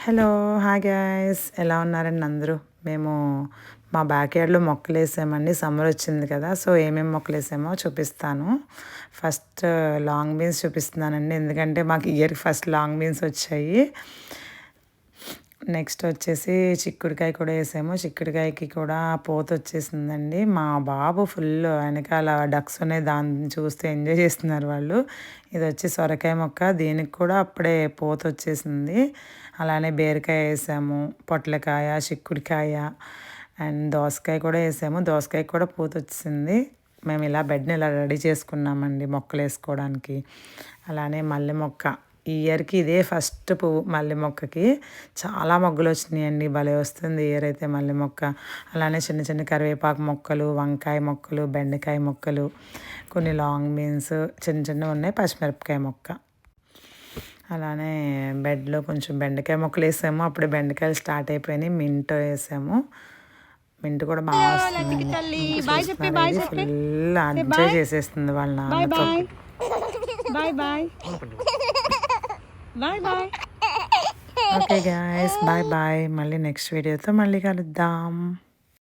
Hello hi guys, ఎలా ఉన్నారండి అందరూ? మేము మా బ్యాక్ యార్డ్లో మొక్కలు వేసామండి. సమ్మర్ వచ్చింది కదా, సో ఏమేమి మొక్కలు వేసామో చూపిస్తాను. ఫస్ట్ లాంగ్ బీన్స్ చూపిస్తున్నానండి, ఎందుకంటే మాకు ఇయర్కి ఫస్ట్ లాంగ్ బీన్స్ వచ్చాయి. నెక్స్ట్ వచ్చేసి చిక్కుడుకాయ కూడా వేసాము. చిక్కుడుకాయకి కూడా పూత వచ్చేసిందండి. మా బాబు ఫుల్ వెనకాల డక్స్ ఉన్నాయి, దాన్ని చూస్తే ఎంజాయ్ చేస్తున్నారు వాళ్ళు. ఇది వచ్చి సొరకాయ మొక్క, దీనికి కూడా అప్పుడే పూత వచ్చేసింది. అలానే బీరకాయ వేసాము, పొట్లకాయ, చిక్కుడుకాయ అండ్ దోసకాయ కూడా వేసాము. దోసకాయ కూడా పూత వచ్చింది. మేము ఇలా బెడ్ని ఇలా రెడీ చేసుకున్నామండి మొక్కలు వేసుకోవడానికి. అలానే మల్లె మొక్క, ఈ ఇయర్కి ఇదే ఫస్ట్ పువ్వు. మల్లె మొక్కకి చాలా మొగ్గలు వచ్చినాయండి, భలే వస్తుంది ఇయర్ అయితే మల్లె మొక్క. అలానే చిన్న చిన్న కరివేపాకు మొక్కలు, వంకాయ మొక్కలు, బెండకాయ మొక్కలు, కొన్ని లాంగ్ బీన్స్ చిన్న చిన్నవి ఉన్నాయి, పచ్చిమిరపకాయ మొక్క. అలానే బెడ్లో కొంచెం బెండకాయ మొక్కలు వేసాము. అప్పుడే బెండకాయలు స్టార్ట్ అయిపోయినాయి. మింట్ వేసాము. మింట్ కూడా బాగా వస్తుంది. ఫుల్ ఎంజాయ్ చేసేస్తుంది వాళ్ళ నాన్నతో. Bye bye bye bye. Okay guys, bye bye. మళ్ళీ నెక్స్ట్ వీడియోతో మళ్ళీ కలుద్దాం.